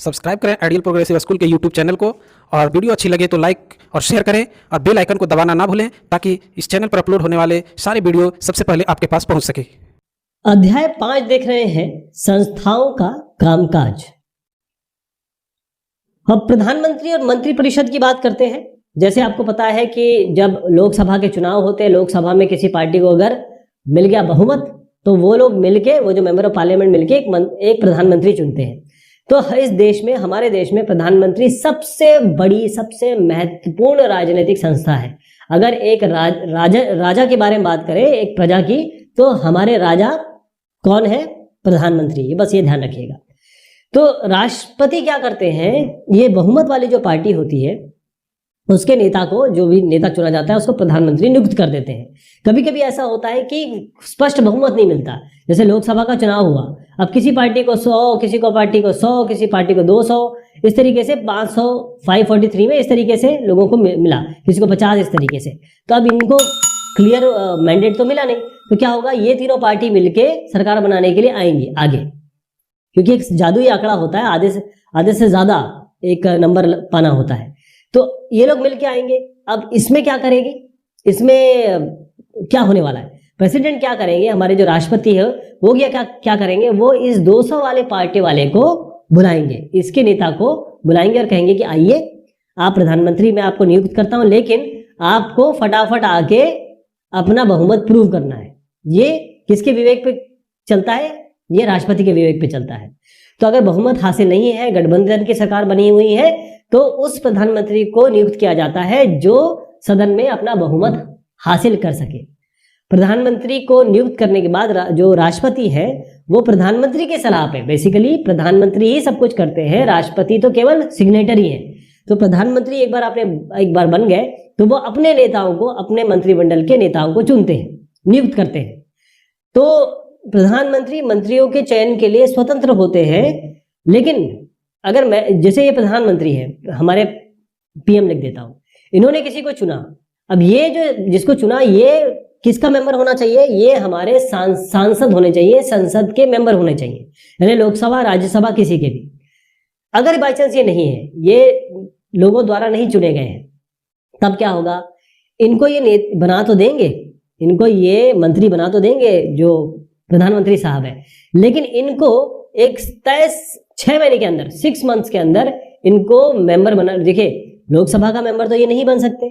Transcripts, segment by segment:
Subscribe करें ideal progressive school के YouTube channel को और वीडियो अच्छी लगे तो लाइक और शेयर करें और बेल आइकन को दबाना ना भूलें ताकि इस चैनल पर अपलोड होने वाले सारे वीडियो सबसे पहले आपके पास पहुंच सके। अध्याय 5 देख रहे हैं संस्थाओं का कामकाज। अब प्रधानमंत्री और मंत्रिपरिषद की बात करते हैं। जैसे आपको पता है कि जब लोकसभा के चुनाव होते हैं, लोकसभा में किसी पार्टी को अगर मिल गया बहुमत तो वो लोग मिलके, वो जो मेंबर ऑफ पार्लियामेंट मिलके एक प्रधानमंत्री चुनते हैं। तो इस देश में, हमारे देश में प्रधानमंत्री सबसे बड़ी, सबसे महत्वपूर्ण राजनीतिक संस्था है। अगर एक राजा के बारे में बात करें, एक प्रजा की, तो हमारे राजा कौन है? प्रधानमंत्री। बस ये ध्यान रखिएगा। तो राष्ट्रपति क्या करते हैं, ये बहुमत वाली जो पार्टी होती है उसके नेता को, जो भी नेता चुना जाता है उसको प्रधानमंत्री नियुक्त कर देते हैं। कभी कभी ऐसा होता है कि स्पष्ट बहुमत नहीं मिलता। जैसे लोकसभा का चुनाव हुआ, अब किसी पार्टी को 100, किसी को पार्टी को 100, किसी पार्टी को 200, इस तरीके से 500, 543 में इस तरीके से लोगों को मिला, किसी को 50, इस तरीके से। तो अब इनको क्लियर मैंडेट तो मिला नहीं, तो क्या होगा, ये तीनों पार्टी मिलके सरकार बनाने के लिए आएंगी आगे, क्योंकि एक जादुई आंकड़ा होता है, आधे से ज्यादा एक नंबर पाना होता है। तो ये लोग मिलके आएंगे। अब इसमें क्या करेंगे, इसमें क्या होने वाला है, प्रेसिडेंट क्या करेंगे, हमारे जो राष्ट्रपति है वो क्या करेंगे, वो इस 200 वाले पार्टी वाले को बुलाएंगे, इसके नेता को बुलाएंगे और कहेंगे कि आइए आप प्रधानमंत्री, मैं आपको नियुक्त करता हूं, लेकिन आपको फटाफट आके अपना बहुमत प्रूव करना है। ये किसके विवेक पे चलता है? ये राष्ट्रपति के विवेक पे चलता है। तो अगर बहुमत हासिल नहीं है, गठबंधन की सरकार बनी हुई है, तो उस प्रधानमंत्री को नियुक्त किया जाता है जो सदन में अपना बहुमत हासिल कर सके। प्रधानमंत्री को नियुक्त करने के बाद जो राष्ट्रपति है वो प्रधानमंत्री के सलाह पे, बेसिकली प्रधानमंत्री ही सब कुछ करते हैं, राष्ट्रपति तो केवल सिग्नेटरी है। तो प्रधानमंत्री एक बार बन गए तो वो अपने नेताओं को, अपने मंत्रिमंडल के नेताओं को चुनते हैं, नियुक्त करते हैं। तो प्रधानमंत्री मंत्रियों के चयन के लिए स्वतंत्र होते हैं। लेकिन अगर मैं, जैसे ये प्रधानमंत्री है, हमारे पीएम लिख देता हूं, इन्होंने किसी को चुना, अब ये जो जिसको चुना, ये किसका मेंबर होना चाहिए? ये हमारे सांसद होने चाहिए, संसद के मेंबर होने चाहिए, यानी लोकसभा, राज्यसभा, किसी के भी। अगर बाई चांस ये नहीं है, ये लोगों द्वारा नहीं चुने गए हैं, तब क्या होगा, इनको ये बना तो देंगे, इनको ये मंत्री बना तो देंगे जो प्रधानमंत्री साहब है, लेकिन इनको एक तय 6 महीने के अंदर, 6 मंथ्स के अंदर इनको मेंबर बना। देखिए, लोकसभा का मेंबर तो ये नहीं बन सकते।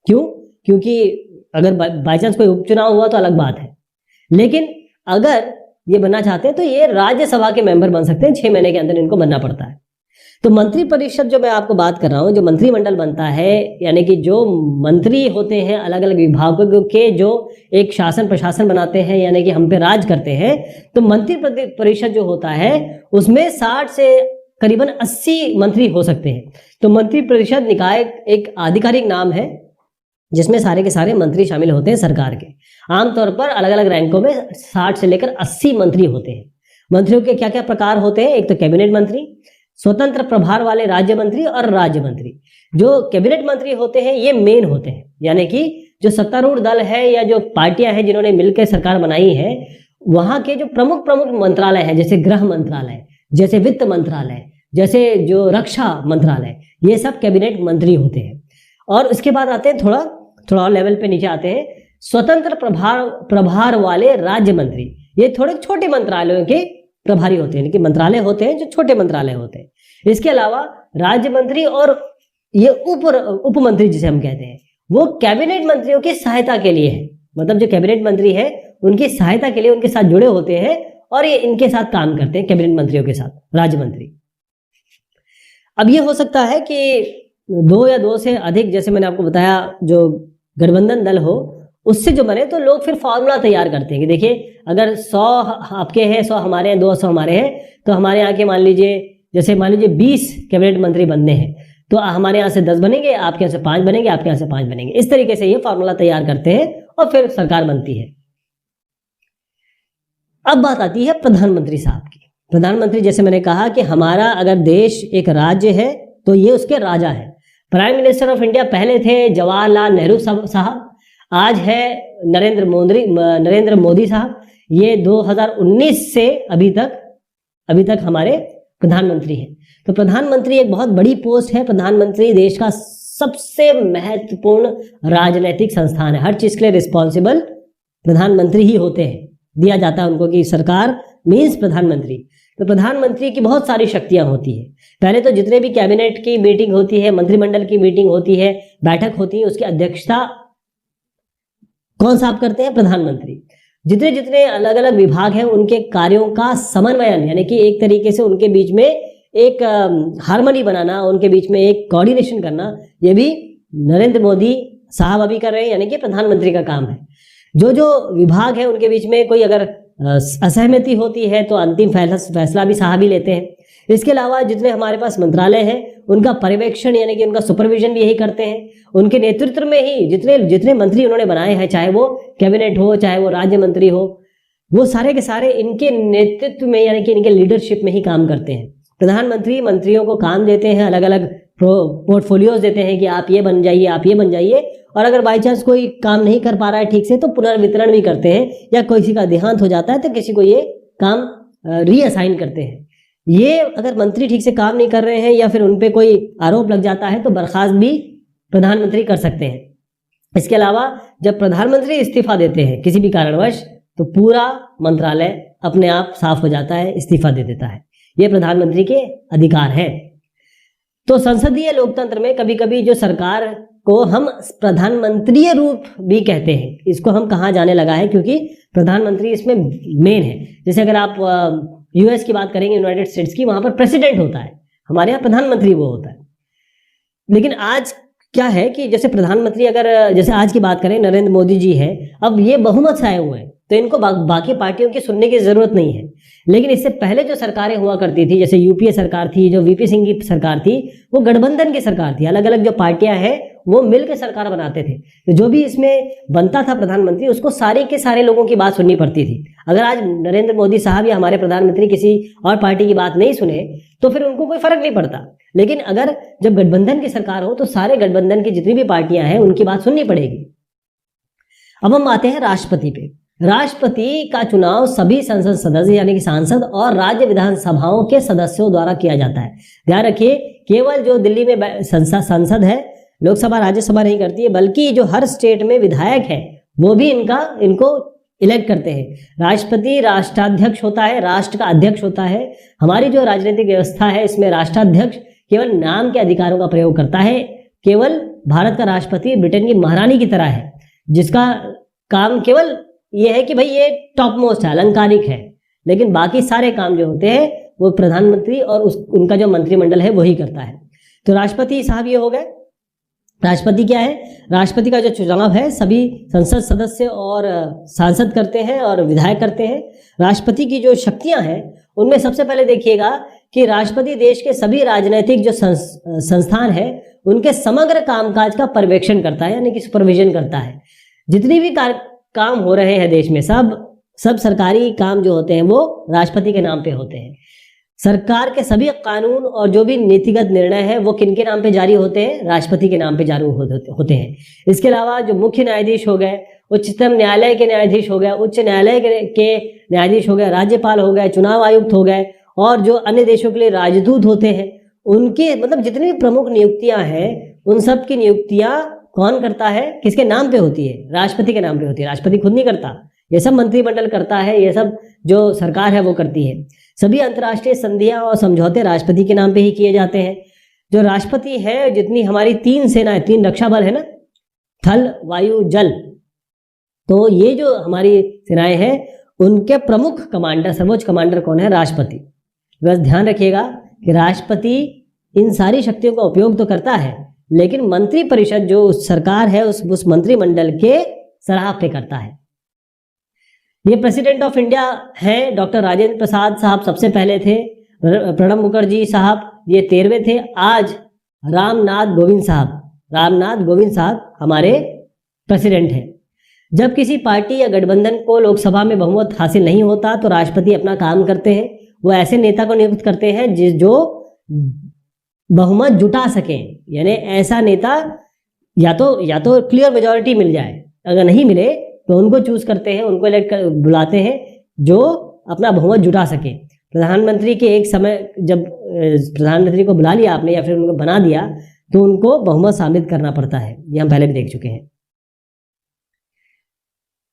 क्यों? क्योंकि अगर बाई चांस कोई उपचुनाव हुआ तो अलग बात है, लेकिन अगर ये बनना चाहते हैं तो ये राज्यसभा के मेंबर बन सकते हैं। 6 महीने के अंदर इनको बनना पड़ता है। तो मंत्रिपरिषद जो मैं आपको बात कर रहा हूं, जो मंत्रिमंडल बनता है, यानी कि जो मंत्री होते हैं अलग अलग विभागों के, जो एक शासन प्रशासन बनाते हैं, यानी कि हम पे राज करते हैं, तो मंत्रिपरिषद जो होता है उसमें 60 से करीबन 80 मंत्री हो सकते हैं। तो मंत्रिपरिषद निकाय एक आधिकारिक नाम है जिसमें सारे के सारे मंत्री शामिल होते हैं सरकार के। आमतौर पर अलग अलग रैंकों में 60 से लेकर 80 मंत्री होते हैं। मंत्रियों के क्या क्या प्रकार होते हैं? एक तो कैबिनेट मंत्री, स्वतंत्र प्रभार वाले राज्य मंत्री और राज्य मंत्री। जो कैबिनेट मंत्री होते हैं ये मेन होते हैं, यानी कि जो सत्तारूढ़ दल है या जो पार्टियां हैं जिन्होंने मिलकर सरकार बनाई है, वहां के जो प्रमुख मंत्रालय हैं, जैसे गृह मंत्रालय, जैसे वित्त मंत्रालय, जैसे जो रक्षा मंत्रालय, ये सब कैबिनेट मंत्री होते हैं। और उसके बाद आते हैं, थोड़ा और लेवल पे नीचे आते हैं, स्वतंत्र प्रभार वाले राज्य मंत्री। ये थोड़े छोटे मंत्रालयों के प्रभारी होते हैं, कि मंत्रालय होते हैं जो छोटे मंत्रालय होते हैं। इसके अलावा राज्य मंत्री और ये उप मंत्री जिसे हम कहते हैं, वो कैबिनेट मंत्रियों की सहायता के लिए है। मतलब जो कैबिनेट मंत्री है उनकी सहायता के लिए उनके साथ जुड़े होते हैं और ये इनके साथ काम करते हैं, कैबिनेट मंत्रियों के साथ राज्य मंत्री। अब ये हो सकता है कि 2 या 2 से अधिक, जैसे मैंने आपको बताया, जो गठबंधन दल हो उससे जो बने, तो लोग फिर फॉर्मूला तैयार करते हैं कि देखिए, अगर 100 आपके हैं, 100 हमारे हैं, 200 हमारे हैं, तो हमारे यहाँ के मान लीजिए 20 कैबिनेट मंत्री बनने हैं, तो हमारे यहाँ से 10 बनेंगे, आपके यहाँ से 5 बनेंगे, आपके यहाँ से 5 बनेंगे। इस तरीके से ये फॉर्मूला तैयार करते हैं और फिर सरकार बनती है। अब बात आती है प्रधानमंत्री साहब की। प्रधानमंत्री, जैसे मैंने कहा कि हमारा अगर देश एक राज्य है तो ये उसके राजा है। प्राइम मिनिस्टर ऑफ इंडिया पहले थे जवाहरलाल नेहरू साहब, आज है नरेंद्र मोदी साहब। ये 2019 से अभी तक हमारे प्रधानमंत्री है। तो प्रधानमंत्री एक बहुत बड़ी पोस्ट है। प्रधानमंत्री देश का सबसे महत्वपूर्ण राजनीतिक संस्थान है। हर चीज के लिए रिस्पॉन्सिबल प्रधानमंत्री ही होते हैं, दिया जाता है उनको कि सरकार मीन्स प्रधानमंत्री। तो प्रधानमंत्री की बहुत सारी शक्तियां होती है। पहले तो जितने भी कैबिनेट की मीटिंग होती है, मंत्रिमंडल की मीटिंग होती है, बैठक होती है, उसकी अध्यक्षता कौन सा आप करते हैं? प्रधानमंत्री। जितने जितने अलग अलग विभाग हैं उनके कार्यों का समन्वयन, यानी कि एक तरीके से उनके बीच में एक हार्मनी बनाना, उनके बीच में एक कोऑर्डिनेशन करना, ये भी नरेंद्र मोदी साहब अभी कर रहे हैं, यानी कि प्रधानमंत्री का काम है। जो जो विभाग है उनके बीच में कोई अगर असहमति होती है तो अंतिम फैसला भी साहब ही लेते हैं। इसके अलावा जितने हमारे पास मंत्रालय हैं उनका पर्यवेक्षण यानी कि उनका सुपरविजन भी यही करते हैं। उनके नेतृत्व में ही जितने जितने मंत्री उन्होंने बनाए हैं, चाहे वो कैबिनेट हो, चाहे वो राज्य मंत्री हो, वो सारे के सारे इनके नेतृत्व में यानी कि इनके लीडरशिप में ही काम करते हैं। प्रधानमंत्री मंत्रियों को काम देते हैं, अलग अलग पोर्टफोलियोज देते हैं कि आप ये बन जाइए, आप ये बन जाइए, और अगर बाई चांस कोई काम नहीं कर पा रहा है ठीक से तो पुनर्वितरण भी करते हैं, या किसी का देहांत हो जाता है तो किसी को ये काम रीअसाइन करते हैं। ये अगर मंत्री ठीक से काम नहीं कर रहे हैं या फिर उन पे कोई आरोप लग जाता है तो बर्खास्त भी प्रधानमंत्री कर सकते हैं। इसके अलावा जब प्रधानमंत्री इस्तीफा देते हैं किसी भी कारणवश तो पूरा मंत्रालय अपने आप साफ हो जाता है, इस्तीफा दे देता है। ये प्रधानमंत्री के अधिकार है। तो संसदीय लोकतंत्र में कभी कभी जो सरकार को हम प्रधानमंत्रीय रूप भी कहते हैं, इसको हम कहाँ जाने लगा है, क्योंकि प्रधानमंत्री इसमें मेन है। जैसे अगर आप यूएस की बात करेंगे, यूनाइटेड स्टेट्स की, वहां पर प्रेसिडेंट होता है, हमारे यहाँ प्रधानमंत्री वो होता है। लेकिन आज क्या है कि जैसे प्रधानमंत्री अगर जैसे आज की बात करें, नरेंद्र मोदी जी है, अब ये बहुमत से आए हुए हैं तो इनको बाकी पार्टियों की सुनने की जरूरत नहीं है। लेकिन इससे पहले जो सरकारें हुआ करती थी, जैसे यूपीए सरकार थी, जो वीपी सिंह की सरकार थी, वो गठबंधन की सरकार थी। अलग अलग जो पार्टियां हैं वो मिलकर सरकार बनाते थे। तो जो भी इसमें बनता था प्रधानमंत्री, उसको सारे के सारे लोगों की बात सुननी पड़ती थी। अगर आज नरेंद्र मोदी साहब या हमारे प्रधानमंत्री किसी और पार्टी की बात नहीं सुने तो फिर उनको कोई फर्क नहीं पड़ता। लेकिन अगर जब गठबंधन की सरकार हो तो सारे गठबंधन की जितनी भी पार्टियां हैं उनकी बात सुननी पड़ेगी। अब हम आते हैं राष्ट्रपति पे। राष्ट्रपति का चुनाव सभी संसद सदस्य यानी कि सांसद और राज्य विधानसभाओं के सदस्यों द्वारा किया जाता है। ध्यान रखिए, केवल जो दिल्ली में संसद है, लोकसभा राज्यसभा नहीं करती है, बल्कि जो हर स्टेट में विधायक है वो भी इनको इलेक्ट करते हैं। राष्ट्रपति राष्ट्राध्यक्ष होता है, राष्ट्र का अध्यक्ष होता है। हमारी जो राजनीतिक व्यवस्था है इसमें राष्ट्राध्यक्ष केवल नाम के अधिकारों का प्रयोग करता है। केवल भारत का राष्ट्रपति ब्रिटेन की महारानी की तरह है, जिसका काम केवल ये है कि भाई ये टॉप मोस्ट है, अलंकारिक है, लेकिन बाकी सारे काम जो होते हैं वो प्रधानमंत्री और उनका जो मंत्रिमंडल है वही करता है। तो राष्ट्रपति साहब ये हो गए। राष्ट्रपति क्या है? राष्ट्रपति का जो चुनाव है सभी संसद सदस्य और सांसद करते हैं और विधायक करते हैं। राष्ट्रपति की जो शक्तियां हैं उनमें सबसे पहले देखिएगा कि राष्ट्रपति देश के सभी राजनीतिक जो संस्थान है उनके समग्र कामकाज का पर्यवेक्षण करता है, यानी कि सुपरविजन करता है। जितनी भी काम हो रहे हैं देश में, सब सरकारी काम जो होते हैं वो राष्ट्रपति के नाम पे होते हैं। सरकार के सभी कानून और जो भी नीतिगत निर्णय है वो किनके नाम पे जारी होते हैं? राष्ट्रपति के नाम पे जारी होते हैं। इसके अलावा जो मुख्य न्यायाधीश हो गए, उच्चतम न्यायालय के न्यायाधीश हो गए, उच्च न्यायालय के न्यायाधीश हो गए, राज्यपाल हो गए, चुनाव आयुक्त हो गए, और जो अन्य देशों के लिए राजदूत होते हैं, उनके मतलब जितनी भी प्रमुख नियुक्तियां हैं उन सब की नियुक्तियां कौन करता है? किसके नाम पे होती है? राष्ट्रपति के नाम पे होती है। राष्ट्रपति खुद नहीं करता, ये सब मंत्रिमंडल करता है, ये सब जो सरकार है वो करती है। सभी अंतर्राष्ट्रीय संधियां और समझौते राष्ट्रपति के नाम पे ही किए जाते हैं। जो राष्ट्रपति है, जितनी हमारी 3 सेनाएं, 3 रक्षा बल है ना, थल वायु जल, तो ये जो हमारी सेनाएं हैं उनके प्रमुख कमांडर, सर्वोच्च कमांडर कौन है? राष्ट्रपति। बस ध्यान रखिएगा कि राष्ट्रपति इन सारी शक्तियों का उपयोग तो करता है, लेकिन मंत्रिपरिषद जो सरकार है उस मंत्रिमंडल के सलाह पे करता है। ये प्रेसिडेंट ऑफ इंडिया है डॉक्टर राजेंद्र प्रसाद साहब सबसे पहले थे। प्रणब मुखर्जी साहब ये 13वें थे। आज रामनाथ कोविंद साहब हमारे प्रेसिडेंट हैं। जब किसी पार्टी या गठबंधन को लोकसभा में बहुमत हासिल नहीं होता तो राष्ट्रपति अपना काम करते हैं। वो ऐसे नेता को नियुक्त करते हैं जो बहुमत जुटा सकें, यानी ऐसा नेता या तो क्लियर मेजॉरिटी मिल जाए, अगर नहीं मिले तो उनको चूज करते हैं, उनको इलेक्ट बुलाते हैं जो अपना बहुमत जुटा सके। प्रधानमंत्री के एक समय जब प्रधानमंत्री को बुला लिया आपने या फिर उनको बना दिया तो उनको बहुमत साबित करना पड़ता है, ये हम पहले भी देख चुके हैं।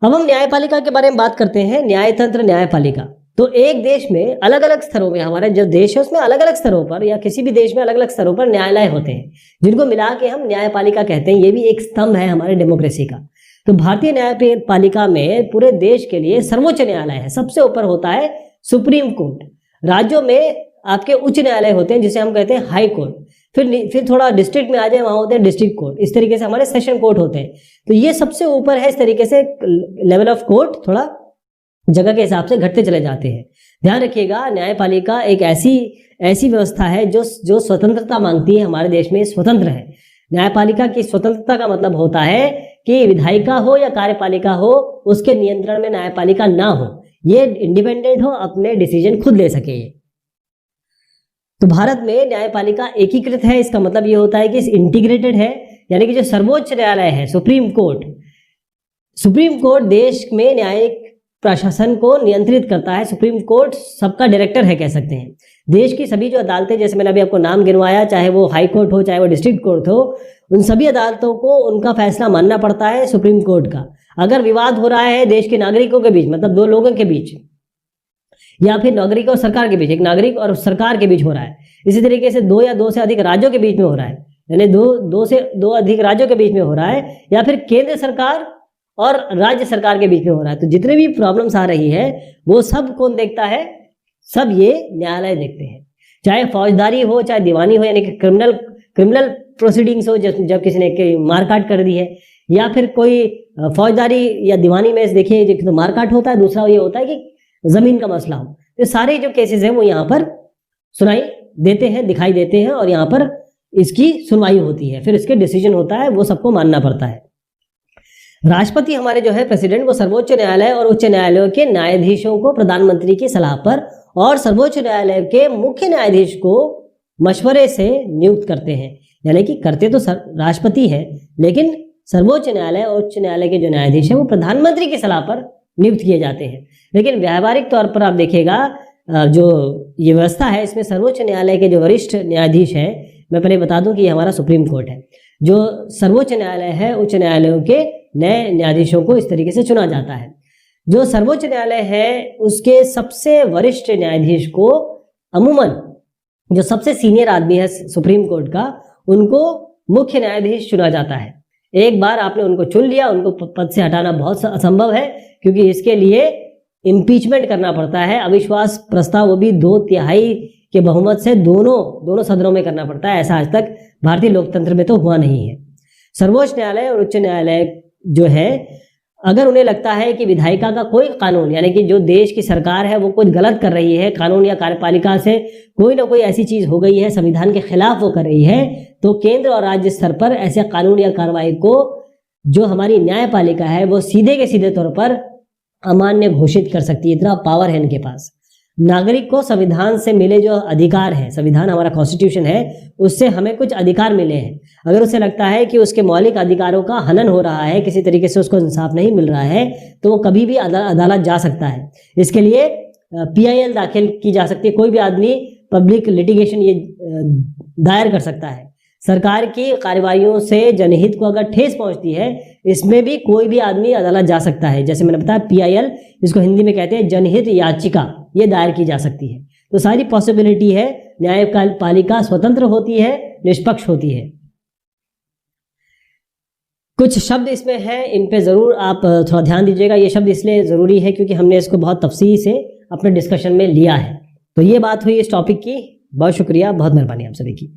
अब हम न्यायपालिका के बारे में बात करते हैं। न्यायतंत्र, न्यायपालिका, तो एक देश में अलग अलग स्तरों में, हमारे जो देश है उसमें अलग अलग स्तरों पर या किसी भी देश में अलग अलग स्तरों पर न्यायालय होते हैं जिनको मिला के हम न्यायपालिका कहते हैं। ये भी एक स्तंभ है हमारे डेमोक्रेसी का। तो भारतीय न्यायपालिका में पूरे देश के लिए सर्वोच्च न्यायालय है, सबसे ऊपर होता है सुप्रीम कोर्ट। राज्यों में आपके उच्च न्यायालय होते हैं जिसे हम कहते हैं हाई कोर्ट। फिर थोड़ा डिस्ट्रिक्ट में आ जाए, वहां होते हैं डिस्ट्रिक्ट कोर्ट। इस तरीके से हमारे सेशन कोर्ट होते हैं। तो ये सबसे ऊपर है। इस तरीके से लेवल ऑफ कोर्ट थोड़ा जगह के हिसाब से घटते चले जाते हैं। ध्यान रखिएगा, न्यायपालिका एक ऐसी व्यवस्था है जो स्वतंत्रता मांगती है। हमारे देश में स्वतंत्र है। न्यायपालिका की स्वतंत्रता का मतलब होता है कि विधायिका हो या कार्यपालिका हो, उसके नियंत्रण में न्यायपालिका ना हो, ये इंडिपेंडेंट हो, अपने डिसीजन खुद ले सके। तो भारत में न्यायपालिका एकीकृत है। इसका मतलब ये होता है कि इंटीग्रेटेड है, यानी कि जो सर्वोच्च न्यायालय है सुप्रीम कोर्ट देश में न्यायिक प्रशासन को नियंत्रित करता है। सुप्रीम कोर्ट सबका डायरेक्टर है, कह सकते हैं। देश की सभी जो अदालतें, जैसे मैंने अभी आपको नाम गिनवाया, चाहे वो हाई कोर्ट हो चाहे वो डिस्ट्रिक्ट कोर्ट हो, उन सभी अदालतों को उनका फैसला मानना पड़ता है सुप्रीम कोर्ट का। अगर विवाद हो रहा है देश के नागरिकों के बीच, मतलब दो लोगों के बीच, या फिर नागरिक और सरकार के बीच, एक नागरिक और सरकार के बीच हो रहा है, इसी तरीके से दो या दो से अधिक राज्यों के बीच में हो रहा है, यानी दो से दो अधिक राज्यों के बीच में हो रहा है, या फिर केंद्र सरकार और राज्य सरकार के बीच में हो रहा है, तो जितने भी प्रॉब्लम्स आ रही है वो सब कौन देखता है? सब ये न्यायालय देखते हैं। चाहे फौजदारी हो चाहे दीवानी हो, यानी कि क्रिमिनल प्रोसीडिंग्स हो, जब किसी ने मारकाट कर दी है, या फिर कोई फौजदारी या दीवानी में देखिए तो मारकाट होता है, दूसरा ये होता है कि जमीन का मसला हो। तो सारे जो केसेस हैं वो यहाँ पर सुनाई देते हैं, दिखाई देते हैं, और यहाँ पर इसकी सुनवाई होती है, फिर इसके डिसीजन होता है, वो सबको मानना पड़ता है। राष्ट्रपति हमारे जो है प्रेसिडेंट, वो सर्वोच्च न्यायालय और उच्च न्यायालयों के न्यायाधीशों को प्रधानमंत्री की सलाह पर और सर्वोच्च न्यायालय के मुख्य न्यायाधीश को मशवरे से नियुक्त करते हैं। यानी कि करते तो राष्ट्रपति है, लेकिन सर्वोच्च न्यायालय और उच्च न्यायालय के जो न्यायाधीश हैं वो प्रधानमंत्री की सलाह पर नियुक्त किए जाते हैं। लेकिन व्यावहारिक तौर पर आप देखिएगा, जो ये व्यवस्था है इसमें सर्वोच्च न्यायालय के जो वरिष्ठ न्यायाधीश है, मैं पहले बता दूं कि ये हमारा सुप्रीम कोर्ट है, जो सर्वोच्च न्यायालय है उच्च न्यायालयों के नए न्यायाधीशों को इस तरीके से चुना जाता है। जो सर्वोच्च न्यायालय है उसके सबसे वरिष्ठ न्यायाधीश को अमूमन, जो सबसे सीनियर आदमी है सुप्रीम कोर्ट का, उनको मुख्य न्यायाधीश चुना जाता है। एक बार आपने उनको चुन लिया, उनको पद से हटाना बहुत असंभव है, क्योंकि इसके लिए इम्पीचमेंट करना पड़ता है, अविश्वास प्रस्ताव, वो भी 2/3 के बहुमत से दोनों सदनों में करना पड़ता है। ऐसा आज तक भारतीय लोकतंत्र में तो हुआ नहीं है। सर्वोच्च न्यायालय और उच्च न्यायालय जो है, अगर उन्हें लगता है कि विधायिका का कोई कानून, यानी कि जो देश की सरकार है वो कुछ गलत कर रही है, कानून या कार्यपालिका से कोई ना कोई ऐसी चीज हो गई है, संविधान के खिलाफ वो कर रही है, तो केंद्र और राज्य स्तर पर ऐसे कानून या कार्रवाई को जो हमारी न्यायपालिका है वो सीधे के सीधे तौर पर अमान्य घोषित कर सकती है। इतना पावर है इनके पास। नागरिक को संविधान से मिले जो अधिकार है, संविधान हमारा कॉन्स्टिट्यूशन है, उससे हमें कुछ अधिकार मिले हैं। अगर उसे लगता है कि उसके मौलिक अधिकारों का हनन हो रहा है, किसी तरीके से उसको इंसाफ नहीं मिल रहा है, तो वो कभी भी अदालत जा सकता है। इसके लिए PIL दाखिल की जा सकती है। कोई भी आदमी पब्लिक लिटिगेशन ये दायर कर सकता है। सरकार की कार्रवाइयों से जनहित को अगर ठेस पहुंचती है, इसमें भी कोई भी आदमी अदालत जा सकता है। जैसे मैंने बताया PIL, जिसको हिंदी में कहते हैं जनहित याचिका, ये दायर की जा सकती है। तो सारी पॉसिबिलिटी है। न्यायपालिका स्वतंत्र होती है, निष्पक्ष होती है। कुछ शब्द इसमें हैं, इन पे जरूर आप थोड़ा ध्यान दीजिएगा। ये शब्द इसलिए जरूरी है क्योंकि हमने इसको बहुत तफसील से अपने डिस्कशन में लिया है। तो ये बात हुई इस टॉपिक की। बहुत शुक्रिया, बहुत मेहरबानी आप सभी की।